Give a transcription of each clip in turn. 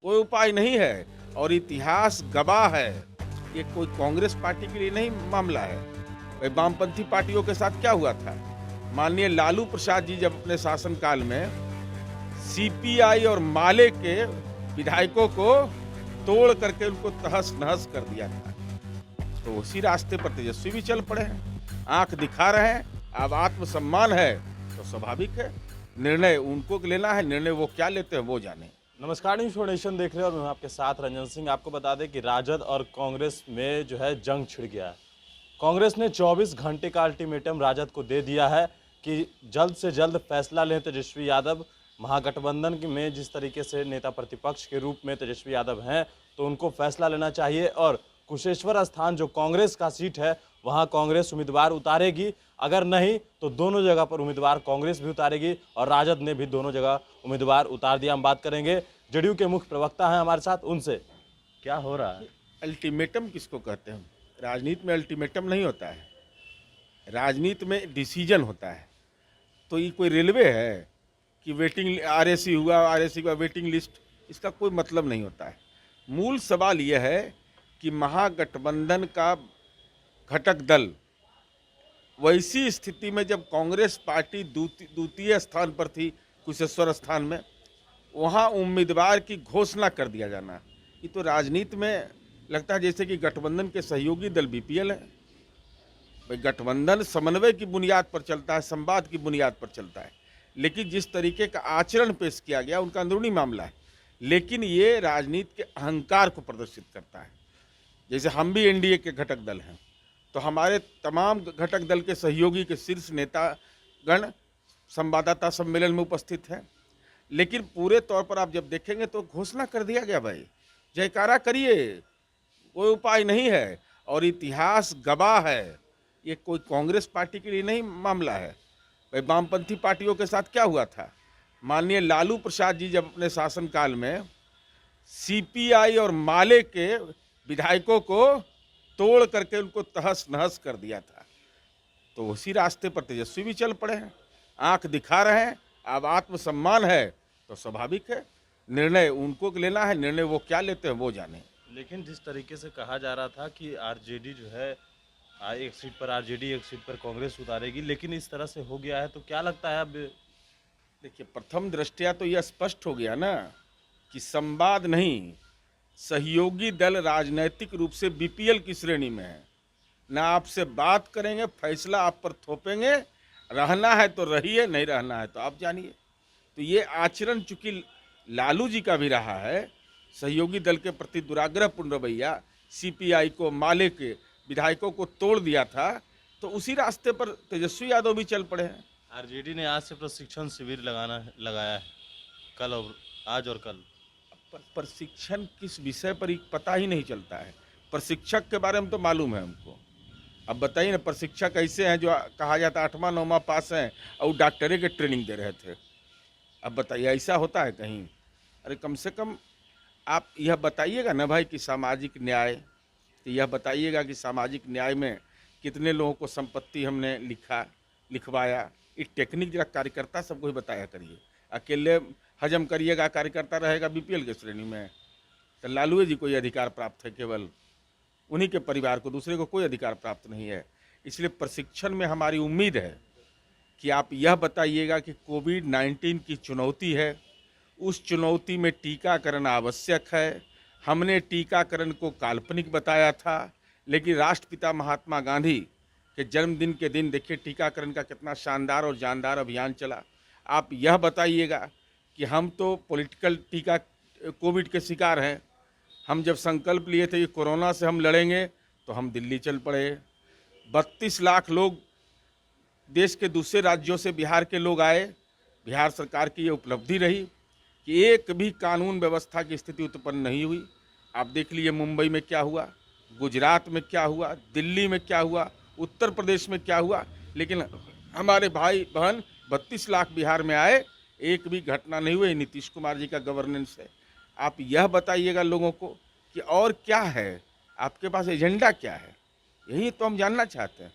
कोई उपाय नहीं है और इतिहास गवाह है। ये कोई कांग्रेस पार्टी के लिए नहीं मामला है। भाई वामपंथी पार्टियों के साथ क्या हुआ था? माननीय लालू प्रसाद जी जब अपने शासनकाल में सीपीआई और माले के विधायकों को तोड़ करके उनको तहस-नहस कर दिया था। तो उसी रास्ते पर तेजस्वी भी चल पड़े हैं। आंख दिखा रहे हैं, अब आत्मसम्मान है तो स्वाभाविक है। निर्णय उनको लेना है, निर्णय वो क्या लेते हैं वो जाने। नमस्कार, न्यूज़ नेशन देख रहे हैं और मैं आपके साथ रंजन सिंह। आपको बता दें कि राजद और कांग्रेस में जो है जंग छिड़ गया है। कांग्रेस ने 24 घंटे का अल्टीमेटम राजद को दे दिया है कि जल्द से जल्द फैसला लें तेजस्वी यादव। महागठबंधन में जिस तरीके से नेता प्रतिपक्ष के रूप में तेजस्वी यादव हैं, तो उनको फैसला लेना चाहिए। और कुशेश्वर स्थान जो कांग्रेस का सीट है, वहां कांग्रेस उम्मीदवार उतारेगी। अगर नहीं तो दोनों जगह पर उम्मीदवार कांग्रेस भी उतारेगी और राजद ने भी दोनों जगह उम्मीदवार उतार दिया। हम बात करेंगे जेडीयू के मुख्य प्रवक्ता हैं हमारे साथ, उनसे क्या हो रहा है। अल्टीमेटम किसको कहते हैं? राजनीति में अल्टीमेटम नहीं होता है, राजनीति में डिसीजन होता है। तो ये कोई रेलवे है कि वेटिंग आरएसी हुआ, आरएसी का वेटिंग लिस्ट, इसका कोई मतलब नहीं होता है। मूल सवाल यह है कि महागठबंधन का घटक दल वैसी स्थिति में जब कांग्रेस पार्टी द्वितीय स्थान पर थी, कुशेश्वर स्थान में, वहाँ उम्मीदवार की घोषणा कर दिया जाना, ये तो राजनीति में लगता है जैसे कि गठबंधन के सहयोगी दल बीपीएल है। भाई गठबंधन समन्वय की बुनियाद पर चलता है, संवाद की बुनियाद पर चलता है, लेकिन जिस तरीके का आचरण पेश किया गया उनका अंदरूनी मामला है, लेकिन ये राजनीति के अहंकार को प्रदर्शित करता है। जैसे हम भी एनडीए के घटक दल हैं, तो हमारे तमाम घटक दल के सहयोगी के शीर्ष नेतागण संवाददाता सम्मेलन में उपस्थित हैं, लेकिन पूरे तौर पर आप जब देखेंगे तो घोषणा कर दिया गया, भाई जयकारा करिए, कोई उपाय नहीं है और इतिहास गवाह है। ये कोई कांग्रेस पार्टी के लिए नहीं मामला है। भाई वामपंथी पार्टियों के साथ क्या हुआ था? माननीय लालू प्रसाद जी जब अपने शासनकाल में सीपीआई और माले के विधायकों को तोड़ करके उनको तहस-नहस कर दिया था। तो उसी रास्ते पर तेजस्वी भी चल पड़े हैं। आंख दिखा रहे हैं, अब आत्मसम्मान है तो स्वाभाविक है। निर्णय उनको लेना है, निर्णय वो क्या लेते हैं वो जाने। लेकिन जिस तरीके से कहा जा रहा था कि आरजेडी जो है एक सीट पर आरजेडी, एक सीट पर कांग्रेस उतारेगी, लेकिन इस तरह से हो गया है, तो क्या लगता है अब। देखिए, प्रथम दृष्टया तो यह स्पष्ट हो गया ना कि संवाद नहीं, सहयोगी दल राजनैतिक रूप से बीपीएल की श्रेणी में है। ना आपसे बात करेंगे, फैसला आप पर थोपेंगे, रहना है तो रहिए, नहीं रहना है तो आप जानिए। तो ये आचरण चूंकि लालू जी का भी रहा है, सहयोगी दल के प्रति दुराग्रहपूर्ण रवैया, सीपीआई को, माले के विधायकों को तोड़ दिया था, तो उसी रास्ते पर तेजस्वी यादव भी चल पड़े हैं। आरजेडी ने आज से प्रशिक्षण शिविर लगाया है, कल और आज और कल। प्रशिक्षण किस विषय पर पता ही नहीं चलता है। प्रशिक्षक के बारे में तो मालूम है हमको। अब बताइए ना, प्रशिक्षक ऐसे हैं जो कहा जाता है 8वां 9वां पास हैं और डॉक्टरी के ट्रेनिंग दे रहे थे। अब बताइए, ऐसा होता है कहीं? अरे कम से कम आप यह बताइएगा ना भाई कि सामाजिक न्याय, तो यह बताइएगा कि सामाजिक न्याय में कितने लोगों को संपत्ति हमने लिखवाया। ये टेक्निक जरा कार्यकर्ता सबको ही बताया करिए। अकेले हजम करिएगा, कार्यकर्ता रहेगा बीपीएल के श्रेणी में, तो लालू जी को ये अधिकार प्राप्त है, केवल उन्हीं के परिवार को, दूसरे को कोई अधिकार प्राप्त नहीं है। इसलिए प्रशिक्षण में हमारी उम्मीद है कि आप यह बताइएगा कि कोविड-19 की चुनौती है, उस चुनौती में टीकाकरण आवश्यक है। हमने टीकाकरण को काल्पनिक बताया था, लेकिन राष्ट्रपिता महात्मा गांधी के जन्मदिन के दिन देखिए टीकाकरण का कितना शानदार और जानदार अभियान चला। आप यह बताइएगा कि हम तो पॉलिटिकल टीका कोविड के शिकार हैं। हम जब संकल्प लिए थे कि कोरोना से हम लड़ेंगे, तो हम दिल्ली चल पड़े। 32 लाख लोग देश के दूसरे राज्यों से बिहार के लोग आए। बिहार सरकार की ये उपलब्धि रही कि एक भी कानून व्यवस्था की स्थिति उत्पन्न नहीं हुई। आप देख लीजिए मुंबई में क्या हुआ, गुजरात में क्या हुआ, दिल्ली में क्या हुआ, उत्तर प्रदेश में क्या हुआ, लेकिन हमारे भाई बहन 32 लाख बिहार में आए, एक भी घटना नहीं हुई नीतीश कुमार जी का गवर्नेंस है। आप यह बताइएगा लोगों को कि और क्या है, आपके पास एजेंडा क्या है, यही तो हम जानना चाहते हैं।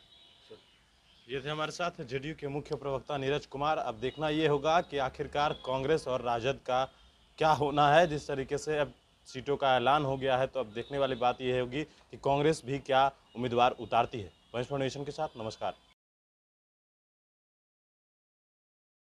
ये थे हमारे साथ जेडीयू के मुख्य प्रवक्ता नीरज कुमार। अब देखना ये होगा कि आखिरकार कांग्रेस और राजद का क्या होना है। जिस तरीके से अब सीटों का ऐलान हो गया है, तो अब देखने वाली बात यह होगी कि कांग्रेस भी क्या उम्मीदवार उतारती है। वंश फाउंडेशन के साथ नमस्कार।